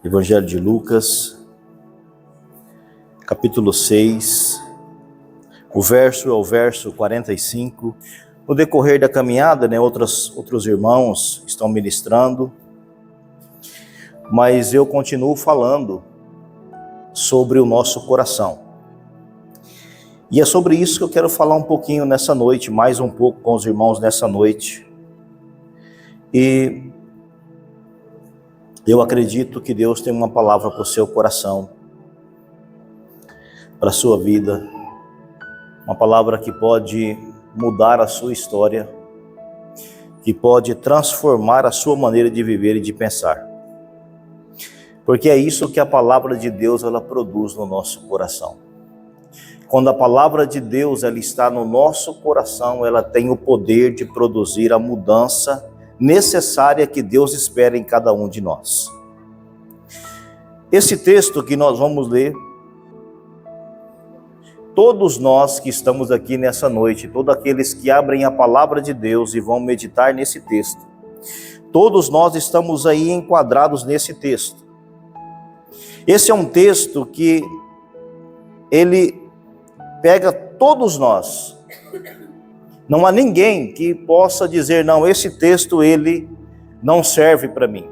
Evangelho de Lucas, capítulo 6, o verso é o verso 45. No decorrer da caminhada, outros irmãos estão ministrando, mas eu continuo falando sobre o nosso coração. E é sobre isso que eu quero falar um pouquinho nessa noite, mais um pouco com os irmãos nessa noite. E eu acredito que Deus tem uma palavra para o seu coração, para a sua vida, uma palavra que pode mudar a sua história, que pode transformar a sua maneira de viver e de pensar. Porque é isso que a palavra de Deus ela produz no nosso coração. Quando a palavra de Deus ela está no nosso coração, ela tem o poder de produzir a mudança necessária que Deus espera em cada um de nós. Esse texto que nós vamos ler, todos nós que estamos aqui nessa noite, todos aqueles que abrem a palavra de Deus e vão meditar nesse texto, todos nós estamos aí enquadrados nesse texto. Esse é um texto que ele pega todos nós. Não há ninguém que possa dizer, não, esse texto ele não serve para mim.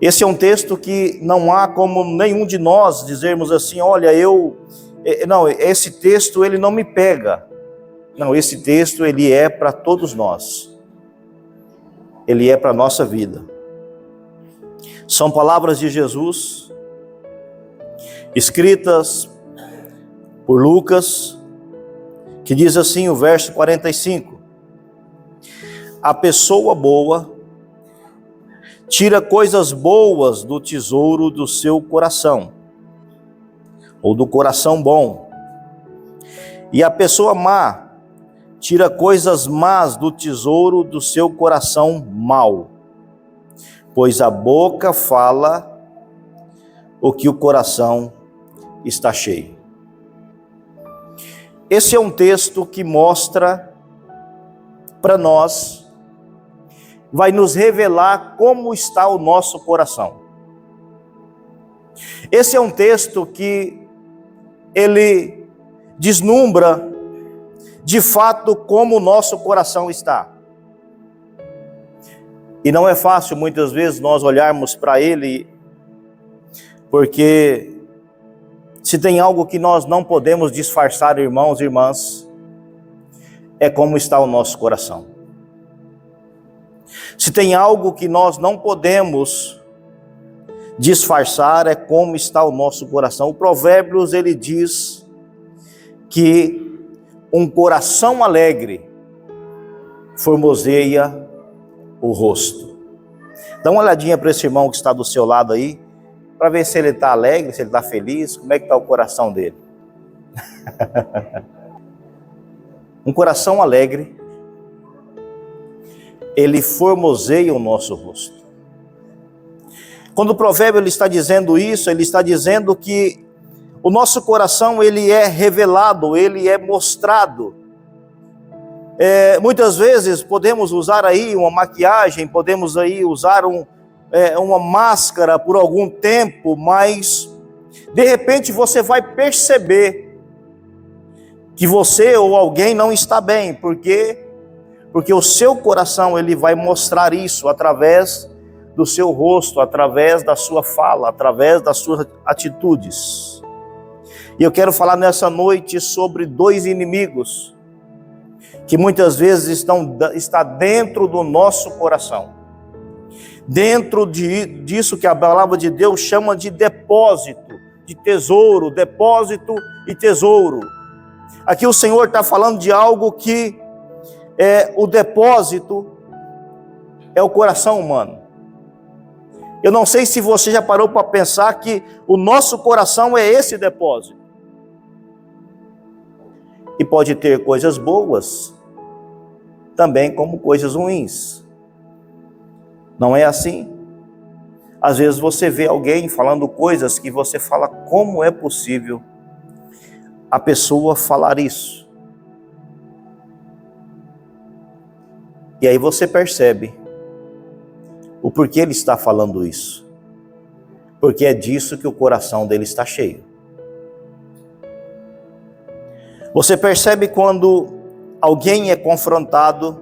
Esse é um texto que não há como nenhum de nós dizermos assim, olha, esse texto ele não me pega. Não, esse texto ele é para todos nós. Ele é para a nossa vida. São palavras de Jesus, escritas por Lucas, que diz assim, o verso 45. A pessoa boa tira coisas boas do tesouro do seu coração, ou do coração bom. E a pessoa má tira coisas más do tesouro do seu coração mau. Pois a boca fala o que o coração está cheio. Esse é um texto que mostra para nós, vai nos revelar como está o nosso coração. Esse é um texto que ele deslumbra de fato como o nosso coração está. E não é fácil muitas vezes nós olharmos para ele, porque se tem algo que nós não podemos disfarçar, irmãos e irmãs, é como está o nosso coração. Se tem algo que nós não podemos disfarçar, é como está o nosso coração. O Provérbios, ele diz que um coração alegre formoseia o rosto. Dá uma olhadinha para esse irmão que está do seu lado aí, para ver se ele está alegre, se ele está feliz, como é que está o coração dele. Um coração alegre, ele formoseia o nosso rosto. Quando o provérbio ele está dizendo isso, ele está dizendo que o nosso coração ele é revelado, ele é mostrado. Muitas vezes podemos usar aí uma maquiagem, podemos aí usar uma máscara por algum tempo, mas de repente você vai perceber que você ou alguém não está bem, porque o seu coração ele vai mostrar isso através do seu rosto, através da sua fala, através das suas atitudes. E eu quero falar nessa noite sobre dois inimigos que muitas vezes está dentro do nosso coração. Dentro disso que a palavra de Deus chama de depósito, de tesouro, depósito e tesouro. Aqui o Senhor está falando de algo que o depósito é o coração humano. Eu não sei se você já parou para pensar que o nosso coração é esse depósito. E pode ter coisas boas, também como coisas ruins. Não é assim? Às vezes você vê alguém falando coisas que você fala, como é possível a pessoa falar isso? E aí você percebe o porquê ele está falando isso. porque é disso que o coração dele está cheio. Você percebe quando alguém é confrontado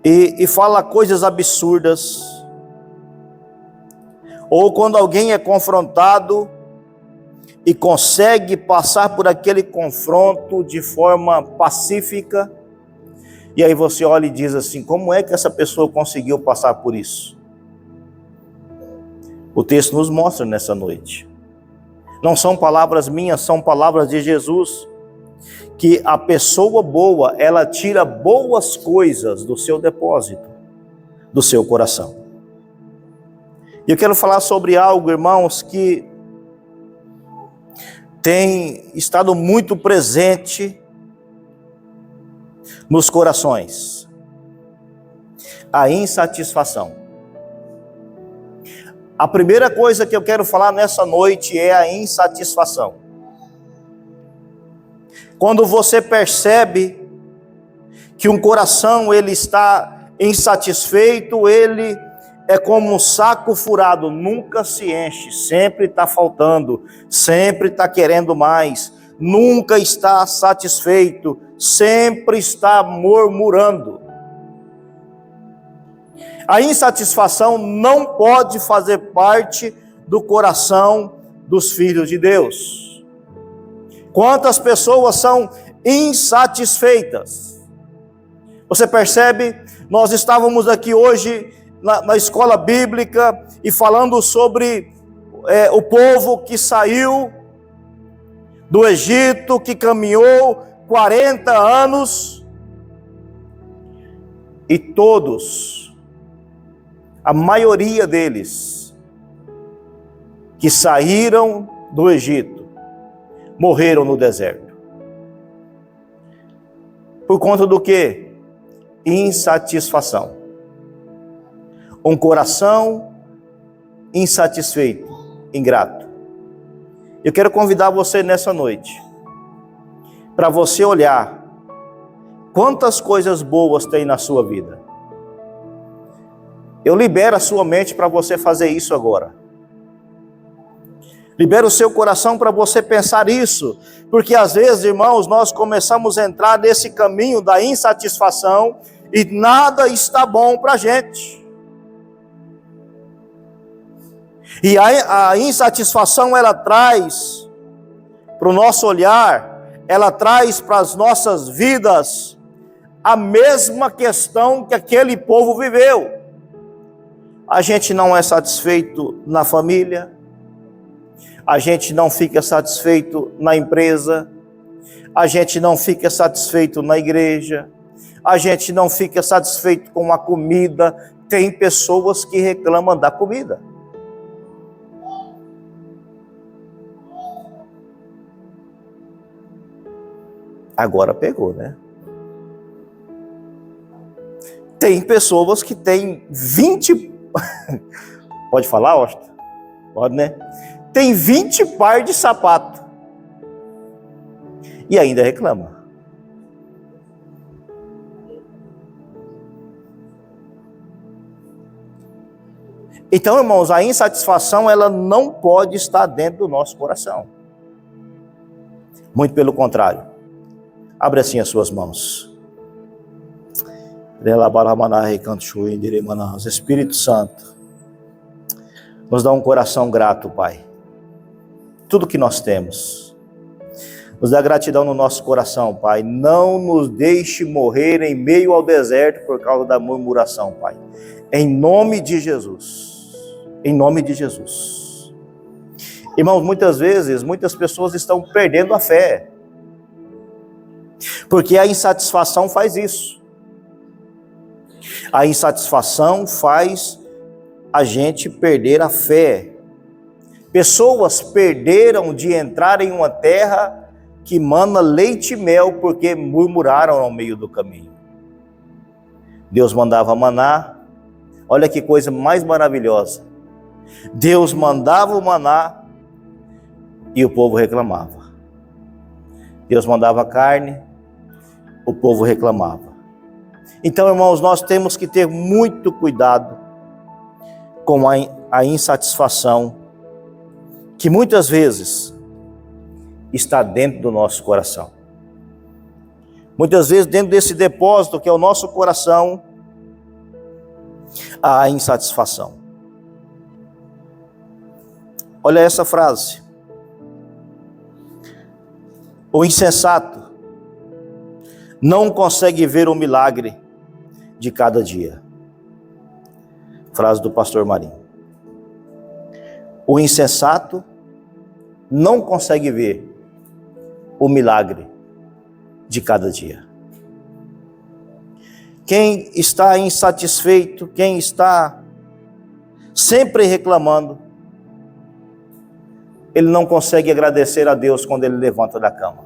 e fala coisas absurdas, ou quando alguém é confrontado e consegue passar por aquele confronto de forma pacífica, e aí você olha e diz assim: como é que essa pessoa conseguiu passar por isso? O texto nos mostra nessa noite. Não são palavras minhas, são palavras de Jesus, que a pessoa boa, ela tira boas coisas do seu depósito, do seu coração. E eu quero falar sobre algo, irmãos, que tem estado muito presente nos corações: a insatisfação. A primeira coisa que eu quero falar nessa noite é a insatisfação. Quando você percebe que um coração ele está insatisfeito, ele é como um saco furado, nunca se enche, sempre está faltando, sempre está querendo mais, nunca está satisfeito, sempre está murmurando. A insatisfação não pode fazer parte do coração dos filhos de Deus. Quantas pessoas são insatisfeitas? Você percebe? Nós estávamos aqui hoje na escola bíblica e falando sobre o povo que saiu do Egito, que caminhou 40 anos, e todos, a maioria deles, que saíram do Egito, morreram no deserto. Por conta do quê? Insatisfação. Um coração insatisfeito, ingrato. Eu quero convidar você nessa noite para você olhar quantas coisas boas tem na sua vida. Eu libero a sua mente para você fazer isso agora. Libera o seu coração para você pensar isso, porque às vezes, irmãos, nós começamos a entrar nesse caminho da insatisfação e nada está bom para a gente. E a insatisfação, ela traz para o nosso olhar, ela traz para as nossas vidas a mesma questão que aquele povo viveu. A gente não é satisfeito na família, a gente não fica satisfeito na empresa, a gente não fica satisfeito na igreja, a gente não fica satisfeito com a comida. Tem pessoas que reclamam da comida. Agora pegou, né? Tem pessoas que têm 20... Pode falar, Austin? Pode, né? Tem 20 par de sapato. E ainda reclama. Então, irmãos, a insatisfação, ela não pode estar dentro do nosso coração. Muito pelo contrário. Abre assim as suas mãos. Espírito Santo, nos dá um coração grato, Pai. Tudo que nós temos. Nos dá gratidão no nosso coração, Pai. Não nos deixe morrer em meio ao deserto por causa da murmuração, Pai. Em nome de Jesus. Em nome de Jesus. Irmãos, muitas vezes, muitas pessoas estão perdendo a fé. Porque a insatisfação faz isso. A insatisfação faz a gente perder a fé. Pessoas perderam de entrar em uma terra que mana leite e mel porque murmuraram ao meio do caminho. Deus mandava maná. Olha que coisa mais maravilhosa. Deus mandava o maná e o povo reclamava. Deus mandava carne, o povo reclamava. Então, irmãos, nós temos que ter muito cuidado com a insatisfação que muitas vezes está dentro do nosso coração. Muitas vezes dentro desse depósito que é o nosso coração, há insatisfação. Olha essa frase. O insensato não consegue ver o milagre de cada dia. Frase do pastor Marinho. O insensato não consegue ver o milagre de cada dia. Quem está insatisfeito, quem está sempre reclamando, ele não consegue agradecer a Deus quando ele levanta da cama.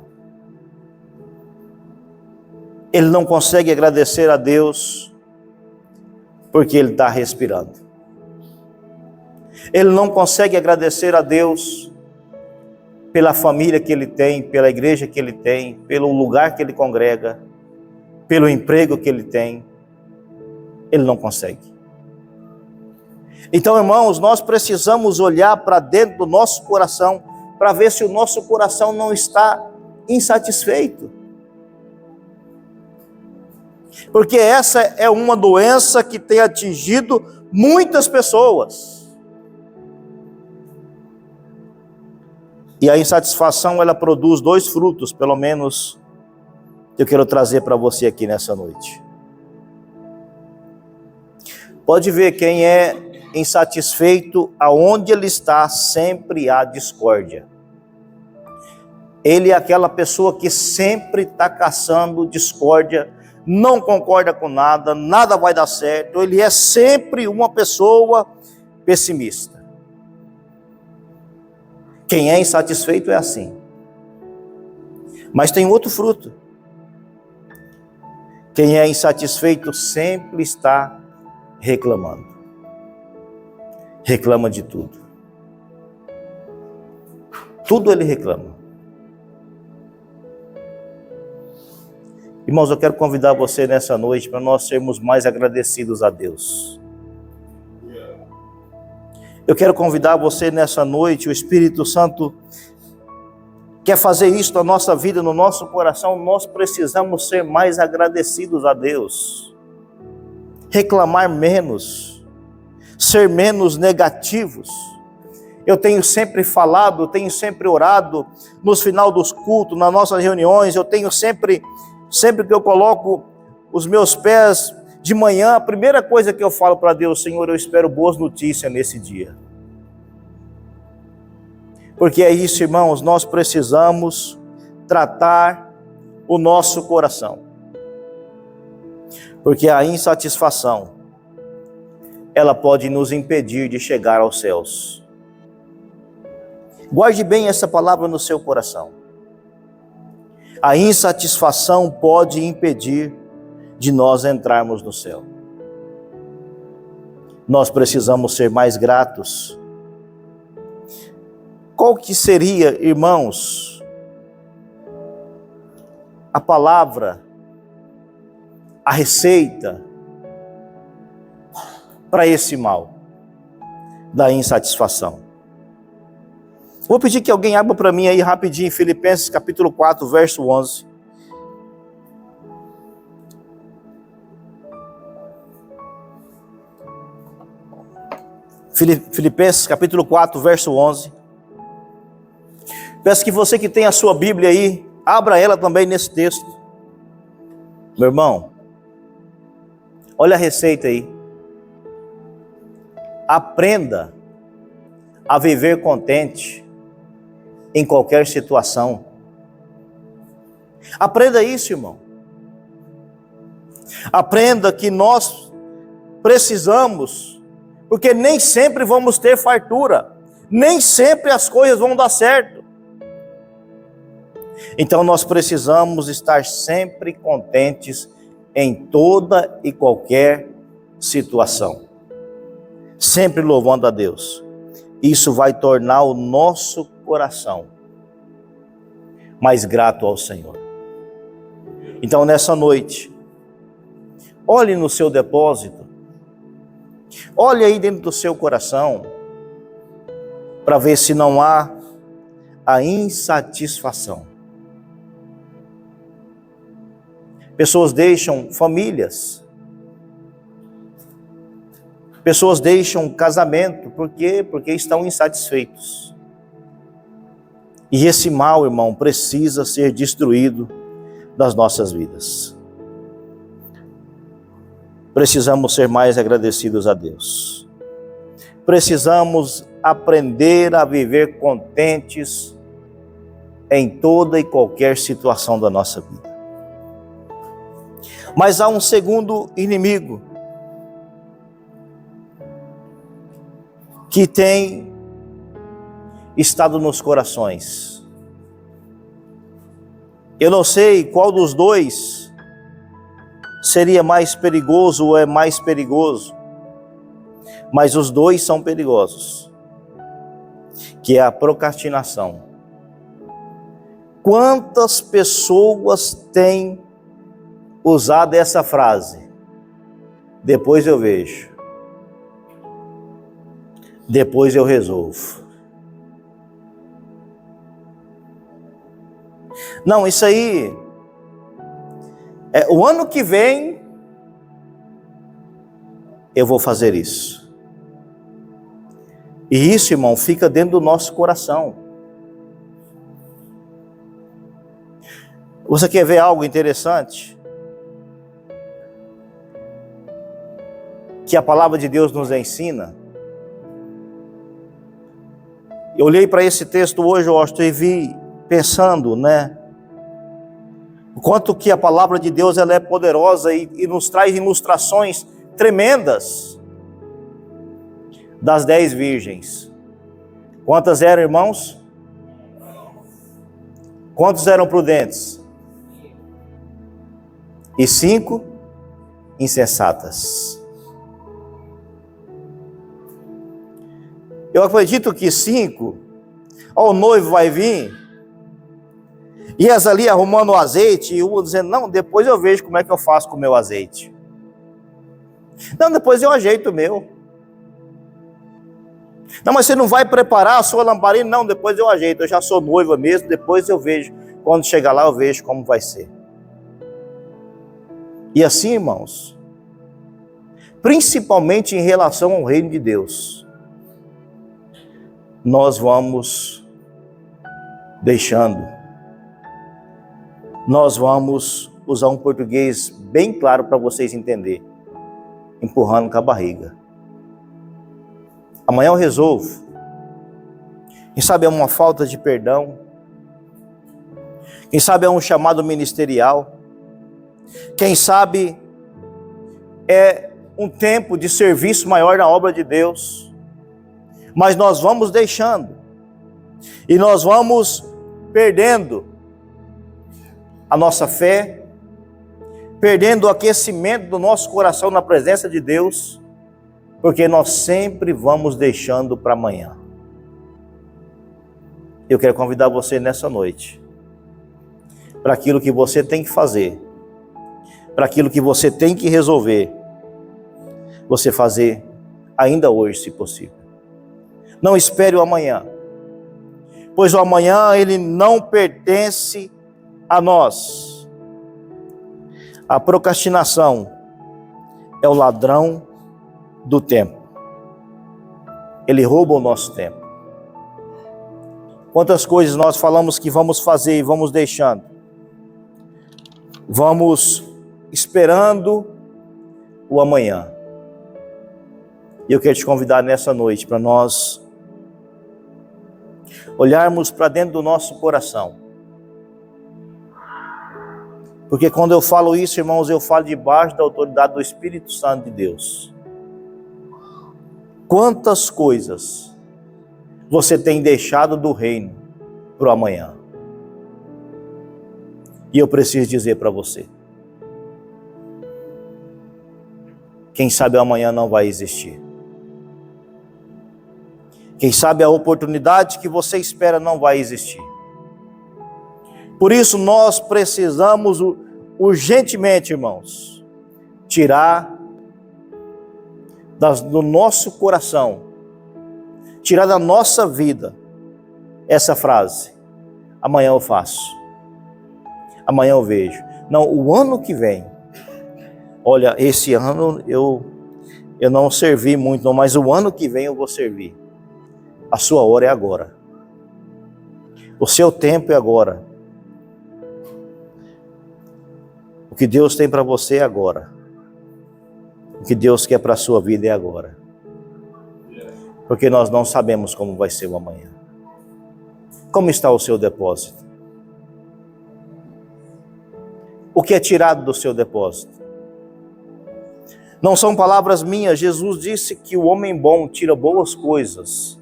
Ele não consegue agradecer a Deus porque ele está respirando. Ele não consegue agradecer a Deus pela família que ele tem, pela igreja que ele tem, pelo lugar que ele congrega, pelo emprego que ele tem. Ele não consegue. Então, irmãos, nós precisamos olhar para dentro do nosso coração para ver se o nosso coração não está insatisfeito. Porque essa é uma doença que tem atingido muitas pessoas. E a insatisfação, ela produz dois frutos, pelo menos, que eu quero trazer para você aqui nessa noite. Pode ver, quem é insatisfeito, aonde ele está, sempre há discórdia. Ele é aquela pessoa que sempre está caçando discórdia, não concorda com nada, nada vai dar certo. Ele é sempre uma pessoa pessimista. Quem é insatisfeito é assim. Mas tem outro fruto. Quem é insatisfeito sempre está reclamando. Reclama de tudo. Tudo ele reclama. Irmãos, eu quero convidar você nessa noite para nós sermos mais agradecidos a Deus. Eu quero convidar você nessa noite, o Espírito Santo quer fazer isso na nossa vida, no nosso coração. Nós precisamos ser mais agradecidos a Deus. Reclamar menos, ser menos negativos. Eu tenho sempre falado, eu tenho sempre orado nos final dos cultos, nas nossas reuniões. Eu tenho sempre que eu coloco os meus pés de manhã, a primeira coisa que eu falo para Deus: Senhor, eu espero boas notícias nesse dia. Porque é isso, irmãos, nós precisamos tratar o nosso coração. Porque a insatisfação, ela pode nos impedir de chegar aos céus. Guarde bem essa palavra no seu coração. A insatisfação pode impedir de nós entrarmos no céu. Nós precisamos ser mais gratos. Qual que seria, irmãos, a palavra, a receita para esse mal da insatisfação? Vou pedir que alguém abra para mim aí rapidinho, Filipenses capítulo 4, verso 11. Filipenses capítulo 4, verso 11. Peço que você que tem a sua Bíblia aí, abra ela também nesse texto. Meu irmão, olha a receita aí. Aprenda a viver contente em qualquer situação. Aprenda isso, irmão. Aprenda que nós precisamos, porque nem sempre vamos ter fartura, nem sempre as coisas vão dar certo. Então nós precisamos estar sempre contentes em toda e qualquer situação, sempre louvando a Deus. Isso vai tornar o nosso coração mais grato ao Senhor. Então nessa noite, olhe no seu depósito Olhe aí dentro do seu coração para ver se não há a insatisfação. Pessoas deixam famílias. Pessoas deixam casamento. Por quê? Porque estão insatisfeitos. E esse mal, irmão, precisa ser destruído das nossas vidas. Precisamos ser mais agradecidos a Deus. Precisamos aprender a viver contentes em toda e qualquer situação da nossa vida. Mas há um segundo inimigo que tem estado nos corações. Eu não sei qual dos dois seria mais perigoso ou é mais perigoso, mas os dois são perigosos, que é a procrastinação. Quantas pessoas têm usado essa frase? Depois eu vejo. Depois eu resolvo. Não, isso aí, o ano que vem eu vou fazer isso. E isso, irmão, fica dentro do nosso coração. Você quer ver algo interessante? Que a palavra de Deus nos ensina. Eu olhei para esse texto hoje, Austin, e vi pensando, o quanto que a palavra de Deus ela é poderosa e nos traz ilustrações tremendas das 10 virgens. Quantas eram, irmãos? Quantos eram prudentes? E 5 insensatas. Eu acredito que 5, o noivo vai vir, e as ali arrumando o azeite, e uma dizendo, não, depois eu vejo como é que eu faço com o meu azeite. Não, depois eu ajeito o meu. Não, mas você não vai preparar a sua lamparina? Não, depois eu ajeito, eu já sou noiva mesmo, depois eu vejo. Quando chegar lá eu vejo como vai ser. E assim, irmãos, principalmente em relação ao reino de Deus, nós vamos deixando. Nós vamos usar um português bem claro para vocês entenderem. Empurrando com a barriga. Amanhã eu resolvo. Quem sabe é uma falta de perdão. Quem sabe é um chamado ministerial. Quem sabe é um tempo de serviço maior na obra de Deus. Mas nós vamos deixando. E nós vamos perdendo a nossa fé, perdendo o aquecimento do nosso coração na presença de Deus, porque nós sempre vamos deixando para amanhã. Eu quero convidar você nessa noite, para aquilo que você tem que fazer, para aquilo que você tem que resolver, você fazer ainda hoje, se possível. Não espere o amanhã, pois o amanhã ele não pertence a nós. A procrastinação é o ladrão do tempo. Ele rouba o nosso tempo. Quantas coisas nós falamos que vamos fazer e vamos deixando. Vamos esperando o amanhã. E eu quero te convidar nessa noite para nós olharmos para dentro do nosso coração. Porque quando eu falo isso, irmãos, eu falo debaixo da autoridade do Espírito Santo de Deus. Quantas coisas você tem deixado do reino para o amanhã? E eu preciso dizer para você. Quem sabe o amanhã não vai existir. Quem sabe a oportunidade que você espera não vai existir. Por isso nós precisamos urgentemente, irmãos, tirar do nosso coração, tirar da nossa vida essa frase: amanhã eu faço, amanhã eu vejo. Não, o ano que vem, olha, esse ano eu não servi muito, não, mas o ano que vem eu vou servir. A sua hora é agora. O seu tempo é agora. O que Deus tem para você é agora. O que Deus quer para a sua vida é agora. Porque nós não sabemos como vai ser o amanhã. Como está o seu depósito? O que é tirado do seu depósito? Não são palavras minhas. Jesus disse que o homem bom tira boas coisas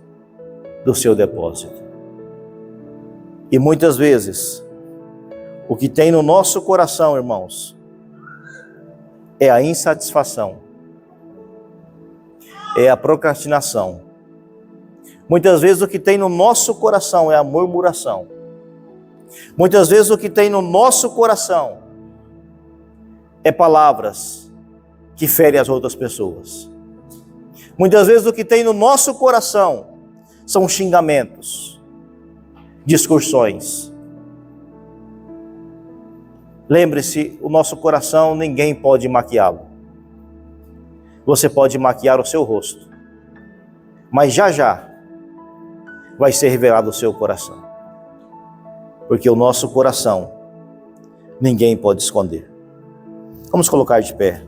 do seu depósito. E muitas vezes, o que tem no nosso coração, irmãos, é a insatisfação, é a procrastinação. Muitas vezes o que tem no nosso coração é a murmuração. Muitas vezes o que tem no nosso coração é palavras que ferem as outras pessoas. Muitas vezes o que tem no nosso coração são xingamentos, discussões. Lembre-se, o nosso coração ninguém pode maquiá-lo. Você pode maquiar o seu rosto, mas já já vai ser revelado o seu coração. Porque o nosso coração ninguém pode esconder. Vamos colocar de pé.